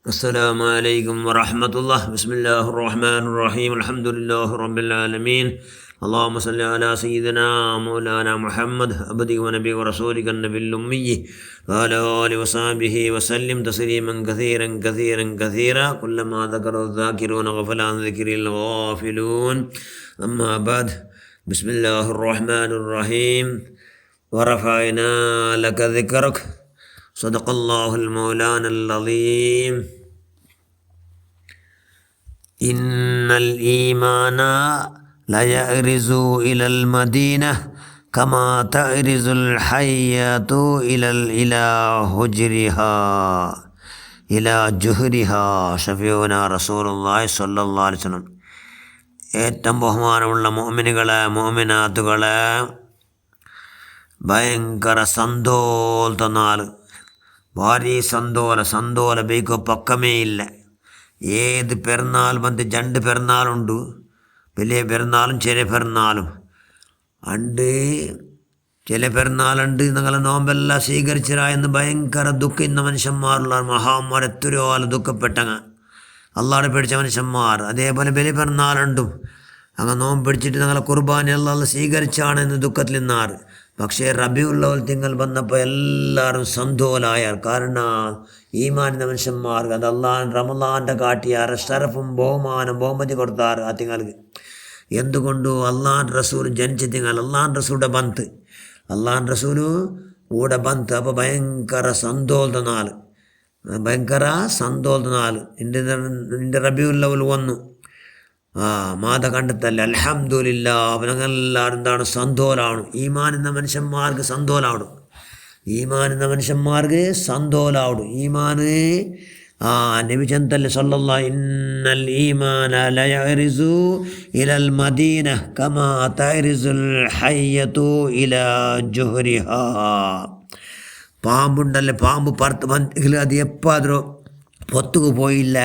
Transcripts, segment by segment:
السلام عليكم ورحمة الله. بسم الله الرحمن الرحيم. الحمد لله رب العالمين. اللهم صل على سيدنا مولانا محمد عبدك ونبي ورسولك النبي الأمي وعلى آله وصحبه وسلم تسليما كثيرا كثيرا كثيرا كلما ذكر الذاكرون غفل عن ذكر الغافلون. أما بعد، بسم الله الرحمن الرحيم. ورفعنا لك ذكرك. صدق الله المولانا العظيم. إن الإيمان لا يعرز إلى المدينة كما تعرز الحية إلى حجرها إلى جهرها. شفيعنا رسول الله صلى الله عليه وسلم. ഏറ്റവും ബഹുമാനമുള്ള മുഅ്മിനുകളെ മുഅ്മിനാത്തുകളെ, ഭയങ്കര സന്തോലത്തെ നാൾ, ഭാരി സന്തോല ബൈക്കോ പക്കമേ ഇല്ല. ഏത് പെരുന്നാൾ ಬಂದು രണ്ട് പെരുന്നാളുണ്ട്, വലിയ പെരുന്നാളും ചെറിയ പെരുന്നാളും ഉണ്ട്. ചില പെരുന്നാളുണ്ട് നിങ്ങളെ നോമ്പെല്ലാം സ്വീകരിച്ചരായെന്ന് ഭയങ്കര ദുഃഖം ഇന്ന മനുഷ്യന്മാരുള്ള മഹാന്മാർ എത്രയോ ആൾ ദുഃഖപ്പെട്ടങ്ങ് അള്ളാഹുവിനെ പേടിച്ച മനുഷ്യന്മാർ. അതേപോലെ വലിയ പെരുന്നാളുണ്ടും അങ്ങ് നോമ്പ് പിടിച്ചിട്ട് നിങ്ങളെ കുർബാന അള്ളാഹ് സ്വീകരിച്ചാണ് എന്ന് ദുഃഖത്തിൽ നിന്നാറ്. പക്ഷേ റബീഉൽ തിങ്കൾ വന്നപ്പോൾ എല്ലാവരും സന്തോലായാൽ. കാരണം ഈമാനിൻ്റെ മനുഷ്യന്മാർക്ക് അത് റമളാൻ്റെ കാട്ടിയാറ് ഷറഫും ബഹുമതി കൊടുത്താറ് ആ തിങ്ങൾക്ക്. എന്തുകൊണ്ടു? അള്ളാഹ് റസൂൽ ജനിച്ച തിങ്കൾ, അള്ളാഹ് റസൂലിൻ്റെ ബന്ത്, അള്ളാഹ് റസൂല് കൂടെ ബന്ത്. അപ്പോൾ ഭയങ്കര സന്തോഷ നാൾ, എൻ്റെ റബീഉൽ അവ്വൽ വന്നു. മാത കണ്ടെത്തല്ല. അൽഹംദുലില്ലാ. അവനെല്ലാവരും എന്താണ് സന്തോലാണ്. ഈമാനെന്ന മനുഷ്യന്മാർക്ക് സന്തോലാവണം, ഈമാനെന്ന മനുഷ്യന്മാർക്ക് സന്തോലാവണം. ഈമാന് നബി ചന്തല്ലേ സല്ലല്ലാഹു ഇന്നൽ ഈമാന ലയറിസു ഇലൽ മദീന കമാ തഅരിസുൽ ഹയ്യതു ഇലാ ജുഹരിഹാ. പാമ്പുണ്ടല്ലേ, പാമ്പ് പറത്ത് വന്നെങ്കിൽ അത് എപ്പോൾ അതിലോ പൊത്തുക്ക് പോയില്ല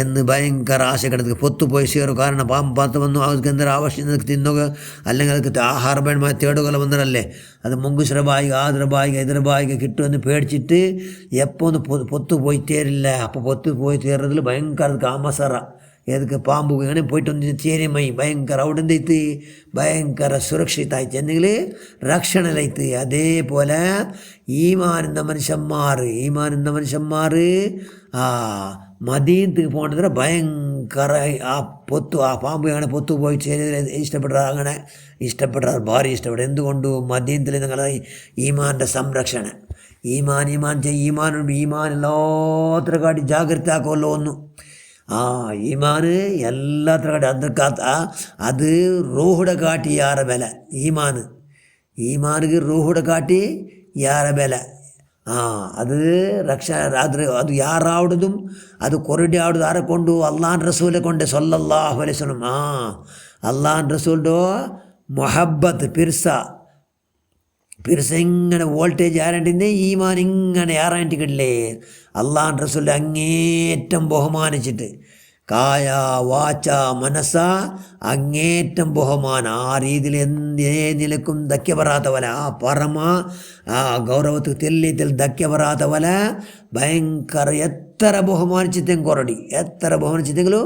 എന്ന് ഭയങ്കര ആശ കിടക്കുക. പൊത്തുപോയി ചേരും. കാരണം പാമ്പ് പാത്ത് വന്നു, അവർക്ക് എന്തൊരു ആവശ്യം തിന്നുക, അല്ലെങ്കിൽ അതൊക്കെ ആഹാരപരമായി തേടുകല വന്നതല്ലേ. അത് മുങ്കുശ്ര ബായിക ആതിര ബായിക എതിർ ബായിക കിട്ടുമെന്ന് പേടിച്ചിട്ട് എപ്പോൾ ഒന്ന് പൊത്തു പോയി തേരില്ല. അപ്പോൾ പൊത്തു പോയി തേറുന്നതിൽ ഭയങ്കര കാമസറ. ഏതൊക്കെ പാമ്പ് ഇങ്ങനെ പോയിട്ടൊന്ന് ചേരുമായി ഭയങ്കര അവിടെ എന്തെയ്ത്ത് ഭയങ്കര സുരക്ഷിതായിട്ട് എന്തെങ്കിൽ രക്ഷണയിലെത്ത്. അതേപോലെ ഈമാനെന്ന മനുഷ്യന്മാർ മദീനത്തേക്ക് പോകേണ്ടത് ഭയങ്കര ആ പാമ്പ് അങ്ങനെ പൊത്തു പോയി ചേരുന്നതിൽ ഇഷ്ടപ്പെട്ട ഭാര്യ ഇഷ്ടപ്പെടും. എന്തുകൊണ്ട്? മദീനത്തിൽ നിങ്ങളെ ഈമാൻ്റെ സംരക്ഷണം. ഈമാൻ എല്ലാത്ര കാട്ടി ജാഗ്രത ആക്കുമല്ലോ ഒന്ന്. ഈമാന് എല്ലാത്ര കാട്ടി അത് റൂഹുടെ കാട്ടി യാറെ ബല. ഈമാനുക്ക് റൂഹുടെ കാട്ടി യാറെ ബല. അത് അത് യാറാവുന്നതും അത് കൊറടി ആവുന്നതും ആരെ കൊണ്ടു? അള്ളാഹ് റസൂലെ കൊണ്ട് സല്ലല്ലാഹു അലൈഹി വസല്ലം. അള്ളാഹ് റസൂലിൻ്റെ മൊഹബത്ത് പിർസ ഇങ്ങനെ വോൾട്ടേജ് ആരണ്ടിന്ന് ഈമാൻ ഇങ്ങനെ ആറാണ്ടിക്കില്ലേ. അള്ളാഹ് റസൂൽ അങ്ങേറ്റം ബഹുമാനിച്ചിട്ട് കായ വാച്ച മനസ്സ അങ്ങേറ്റം ബഹുമാനം. ആ രീതിയിൽ എന്തേ നിലക്കും ധക്ക പറയാത്ത പോലെ, ഗൗരവത്തിൽ തെല്ലിത്തിൽ ധക്ക പറയാത്ത പോലെ ഭയങ്കര എത്ര ബഹുമാനിച്ചിട്ടെങ്കിലും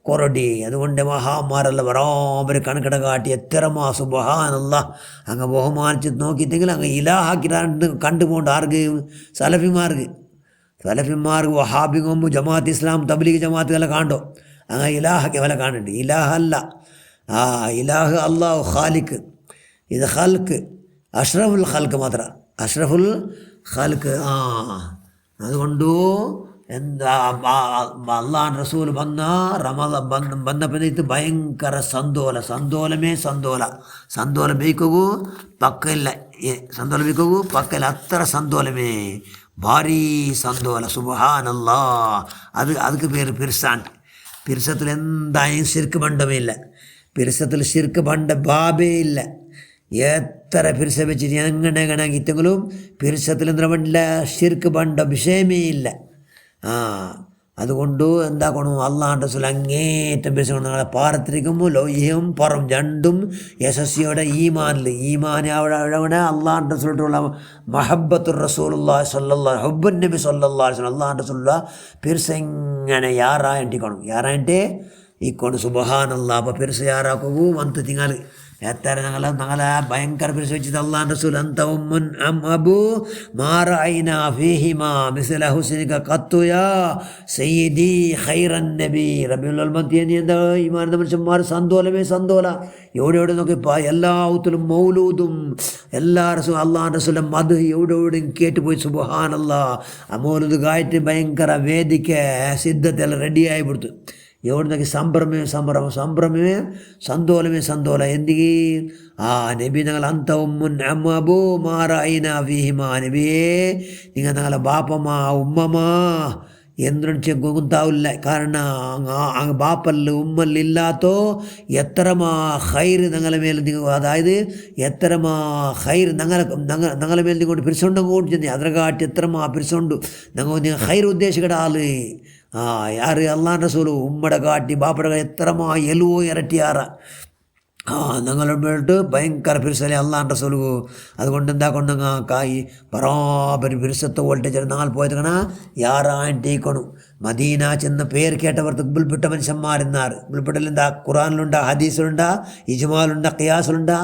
കൊറടി. അതുകൊണ്ട് മഹാന്മാരെല്ലാം ബറാബർ കണക്കിട കാട്ടി എത്ര സുബ്ഹാനല്ലാഹ് അങ്ങ് ബഹുമാനിച്ചിട്ട് നോക്കിയിട്ടെങ്കിൽ അങ്ങ് ഇലാഹാക്കി കണ്ടുപോണ്ട്. ആർക്ക്? സലഫിമാർക്ക് വഹാബിങ്ങും ജമാഅത്ത് ഇസ്ലാം തബ്ലീഗ് ജമാഅത്തുകളെ കാണ്ടോ അങ്ങ് ഇലാഹൊക്കെ വില കാണുന്നുണ്ട്. ഇലാഹല്ല, ഇലാഹ് അള്ളാഹു ഖാലിക്ക്. ഇത് ഖൽക്ക് അഷ്റഫുൽ ഖൽക്ക് മാത്രം, അഷ്റഫുൽ ഖൽക്ക്. അതുകൊണ്ടു എന്താ അള്ളാഹ് റസൂൽ വന്നപ്പോൾ ഭയങ്കര സന്തോല ബേക്കൂ പക്കല്ല, അത്ര സന്തോലമേ, ഭാരീ സന്തോല. സുബ്ഹാനല്ലാ. ಅದಕ್ಕೆ പേര് പിർസാണ്. പിർസത്തിൽ എന്തായാലും ശിർക്ക് ബണ്ടമേ ഇല്ല. പിർസത്തിൽ ശിർക്ക് ബണ്ട ബാബേ ഇല്ല. എത്ര പിർസ വെച്ചിട്ട് എങ്ങനെ ഇത്തെങ്കിലും പിർസത്തിൽ എന്താ ബണ്ടില്ല, ശിർക്ക് ബണ്ട വിഷയമേ ഇല്ല. അതുകൊണ്ട് എന്താക്കണം, അള്ളാഹുൻ്റെ റസൂൽ അങ്ങേറ്റം പിരിച്ചുകൊണ്ട് നിങ്ങളെ പാരത്തിരിക്കുമ്പോൾ ലോഹ്യം പുറം രണ്ടും യശസ്വിയുടെ ഈമാൻ അവിടെ അള്ളാഹുൻ്റെ റസൂലിട്ടുള്ള മഹബത്തുർ റസൂലുള്ളാഹി സ്വല്ലല്ലാഹു ഹുബ്ബുൻ നബി സ്വല്ലല്ലാഹു അലൈഹി വസല്ലം അള്ളാഹുൻ്റെ റസൂലുള്ള പിരിസെങ്ങനെ ಯಾರಾಂಟಿ ಇಕ್ಕೊಂಡು ಸುಬಹಾನಲ್ಲಾ ಅಪ್ಪ ಪಿರ್ಸು ಯಾರಾಕವು ಅಂತ ತಿಂಗಳು ಎತ್ತಾರೆ ഞങ്ങളെ ഭയങ്കര പിരിച്ചു വെച്ചത് അള്ളാഹു റസൂൽ അന്ത ഉമ്മുൻ അം അബു മാറഅയ്ന ഫീഹിമാ മിസ്ല ഹുസ്നിക ഖത്തു യാ സയ്യിദി ഖൈറൻ നബി റബീഉൽ മദ്യനി എന്താ ഈമാനുള്ള മനുഷ്യന്മാർ സന്തോല എവിടെ നോക്കിപ്പോൾ എല്ലാ ഔത്തിലും മൗലൂദും എല്ലാ റസൂൽ അള്ളാഹു റസൂലും മദ് എവിടെയും കേട്ടുപോയി സുബ്ഹാനല്ലാ. ആ മൗലൂദ് ഗായിട്ട് ഭയങ്കര വേദിക്ക സിദ്ധತೆಲ್ಲ ರೆಡಿಯಾಗಿ ಬಿಡ್ತು. എവിടുന്നൊക്കെ സംഭ്രമേ സന്തോല എന്തിക്ക് ആ നബി ഞങ്ങൾ അന്ത ഉമ്മുൻ അമ്മബു മാറഅയ്ന ഫീഹിമാ നബിയേ നിങ്ങൾ ഞങ്ങളെ ബാപ്പമാ ഉമ്മമാ എന്തിനു ഗുന്താവില്ല. കാരണം ബാപ്പല്ല ഉമ്മല്ലില്ലാത്തോ എത്രമാ ഹൈറ് ഞങ്ങളെ മേലെ അതായത് എത്രമാ ഹൈറ് ഞങ്ങളെ മേലെ നിങ്ങോട്ട് പിരിച്ചുണ്ടെങ്കിൽ കൂടി ചെന്നി അതിനെ കാട്ടി എത്രമാ പിരിച്ചുണ്ട് നിങ്ങൾ ഹൈറ് ഉദ്ദേശിക്കട ആള് ಯಾರು ಅಲ್ಲಾಹ್ റസൂൽ ഉമ്മടെ കാട്ടി ബാപ്പടെ എത്രമാ എലുവോ ഇരട്ടിയാറ ഞങ്ങളുടെ മേട്ട് ഭയങ്കര പിരിസലെ അള്ളാഹ് റസൂൽ. അതുകൊണ്ട് എന്താക്കൊണ്ടങ്ങ കായി ബറാബരി പിരിസത്തെ വോൾട്ടേജ് ഞങ്ങൾ പോയതുകണ യാറായിട്ടേക്കണം. മദീന ചെന്ന പേര് കേട്ടവർക്ക് ബിൽപ്പെട്ട മനുഷ്യന്മാരെന്നാറ്. ബിൽപ്പെട്ടൽ എന്താ ഖുറാനിലുണ്ടാ, ഹദീസിലുണ്ടാ, ഇജ്മാലുണ്ടാ, ഖിയാസിലുണ്ടാ?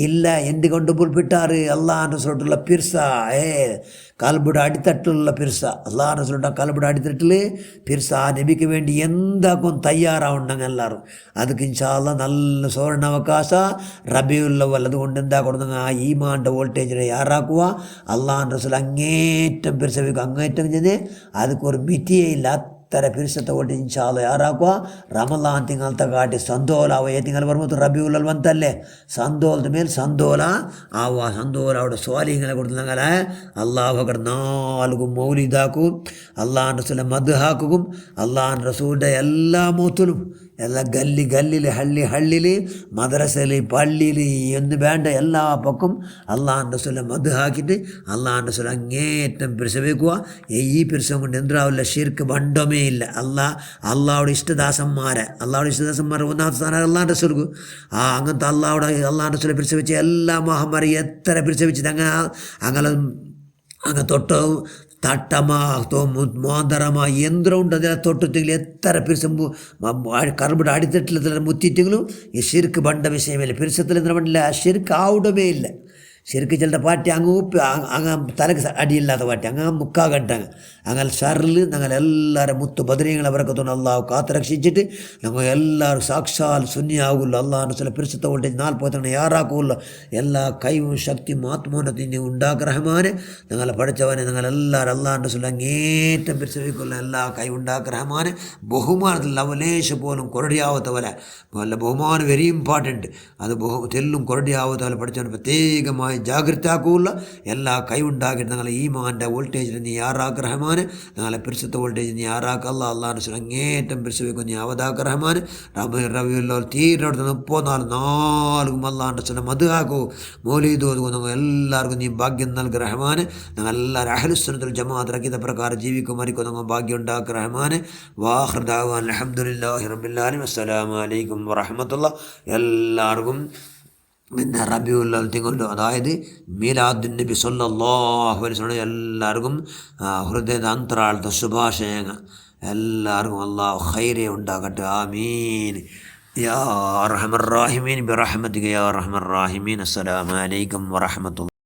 ഇല്ല. എന്തുകൊണ്ട് ബിൽപ്പെട്ടാറ്? അള്ളാഹ് റസൂലുള്ള പിർസ കൽബുടെ അടിത്തട്ടിലുള്ള പിർസ. അള്ളാഹ് റസൂലുടെ കൽബുടെ അടിത്തട്ടിൽ പിർസ ആ നബിക്ക് വേണ്ടി എന്താക്കും തയ്യാറാവുണ്ടെങ്കിൽ എല്ലാവരും ಅದಕ್ಕೆ ഇൻഷാ അല്ലാഹ് നല്ല സുവർണാവകാശ റബീഉൽ അവ്വൽ. അതുകൊണ്ട് എന്താക്കണം, ആ ഈമാൻ്റെ വോൾട്ടേജിനെ യാറാക്കുക. അള്ളാഹ് റസൂൽ അങ്ങേറ്റം പിരിസവിക്കും, അങ്ങേറ്റം ചെന്ന് ಅದಕ್ಕೆ ഒരു മിതിയില്ല അത്ര പിരിസത്തെ വോൾട്ടേജ് ഇൻഷാ അല്ലാഹ് യാറാക്കുക. റമളാൻ തിങ്കളത്തെ കാട്ടി സന്തോല അവ തിങ്കൾ വരുമ്പോൾ റബീഉൽ അവ്വൽ ಬಂತല്ലേ, സന്തോലದ ಮೇಲೆ ಸಂದೋಲ ಆವ ಸಂದೋಲ അവിടെ സ്വാലിഹിങ്ങളെ കൊടുത്തങ്ങനെ അള്ളാഹു അക്ബർ 4 മൗലിദാക്കും അള്ളാഹ് റസൂലിനെ മദ് ഹാക്കും അള്ളാഹ് റസൂലിൻ്റെ എല്ലാ മൂത്തിലും എല്ലാ ഗല്ലിൽ ഹള്ളിയിൽ മദ്രസയിൽ പള്ളിയിൽ എന്ന് വേണ്ട എല്ലാ പക്കും അള്ളാഹ് റസൂലിനെ മദ് ഹാക്കിയിട്ട് അള്ളാഹ് റസൂൽ അങ്ങേറ്റം പിരിസവെക്കുക. ഈ പിരിസം കൊണ്ട് എന്താവില്ല, ഷിർക്ക് ബണ്ടമേ ഇല്ല. അള്ളാഹുടെ ഇഷ്ടദാസന്മാരെ ഒന്നാമത്തെ സ്ഥാനം അള്ളാഹ് റസൂൽക്ക്. അങ്ങനത്തെ അള്ളാഹ് റസൂലെ പിരിസവിച്ച എല്ലാ മഹാന്മാരെ എത്ര പിരിസവിച്ചത് അങ്ങനെ തൊട്ട് തട്ടമ മോന്തരമ യന്ത്രം ഉണ്ട്. അതിനെ തൊട്ടിട്ടെങ്കിൽ എത്ര പിരിസമ്പു കറുബിടെ അടിത്തട്ടിൽ മുത്തിയിട്ടെങ്കിലും ഈ ഷിർക്ക് ബണ്ട വിഷയമല്ല. പിരിസത്തിൽ എന്താ പണ്ടില്ല, ഷിർക്ക് ആവുടമേ ഇല്ല. ശരിക്കും ചിലരുടെ പാട്ടി അങ്ങ് തലക്ക് അടിയില്ലാത്ത പാട്ടി മുക്കാകണ്ടാങ്ങ് അങ്ങനെ ഷറിൽ ഞങ്ങൾ എല്ലാവരും മുത്ത് ബദരീങ്ങളെ വരക്കത്തോണ്ട് അള്ളാഹു കാത്തുരക്ഷിച്ചിട്ട് ഞങ്ങൾ എല്ലാവരും സാക്ഷാൽ ശൂന്യാവുള്ളൂ. അള്ളാഹു ചില പിരിസത്തെ വോൾട്ടേജ് 40 യാറാക്കുള്ളൂ. എല്ലാ കൈവും ശക്തിയും ആത്മോന്നത്തിൻ്റെ ഉണ്ടാഗ്രഹമാന് ഞങ്ങളെ പഠിച്ചവനെ ഞങ്ങളെല്ലാവരും അള്ളാഹു ചില അങ്ങേറ്റം പിരിസവിക്കുള്ള എല്ലാ കൈ ഉണ്ടാഗ്രഹമാന് ബഹുമാനത്തിൽ ലവലേശ പോലും കൊരടിയാവത്തവരെ വല്ല ബഹുമാനം വെരി ഇമ്പോർട്ടൻറ്റ്. അത് തെല്ലും കൊരടിയാവത്തവരെ പഠിച്ചവന് പ്രത്യേകമായി ജാഗ്രത ആക്കുള്ള എല്ലാ കൈവുണ്ടാക്കിയിട്ട് ഞങ്ങളെ ഈമാൻ്റെ വോൾട്ടേജിൽ നീ യാറാക്ക് റഹ്മാൻ, ഞങ്ങളെ പിരിസത്തെ വോൾട്ടേജ് നീ യാറാക്ക് അള്ളാഹ് റസൂൽ അങ്ങേറ്റം പിരിസവിക്കും നീ അവതാക്ക് റഹ്മാൻ. റബീഉൽ തീരിനടുത്ത് 34 അള്ളാഹ് റസൂലിനെ മദ് ആക്കൂ മൗലീദ് ഓതുകൂ. ഞങ്ങൾ എല്ലാവർക്കും നീ ഭാഗ്യം നൽകി റഹ്മാൻ. ഞങ്ങൾ എല്ലാവരും അഹ്ലുസുന്നത്തുൽ ജമാഅത്ത് അഖീദ പ്രകാരം ജീവിക്കും മരിക്കും ഞങ്ങൾ ഭാഗ്യം ഉണ്ടാക്കി റഹ്മാൻ. വാഖിർ ദഅവാന അൽഹംദുലില്ലാഹി റബ്ബിൽ ആലമീൻ. അസ്സലാമു അലൈക്കും വറഹ്മത്തുള്ളാഹി. എല്ലാവർക്കും പിന്നെ റബീഉൽ അവ്വൽ തിങ്കൊണ്ട് അതായത് മീലാദുൻ നബി സല്ലല്ലാഹു അലൈഹി വസല്ലം എല്ലാവർക്കും ഹൃദയದ ಅಂತರಾಳದ ಶುಭಾಶಯങ്ങൾ എല്ലാവർക്കും അല്ലാഹു ഖൈറേ ഉണ്ടാകട്ടെ. ആമീൻ യാ അർഹമർ റഹീമീൻ ബിറഹ്മതിക യാ അർഹമർ റഹീമീൻ. അസ്സലാമു അലൈക്കും വറഹ്മത്തുള്ളാഹി.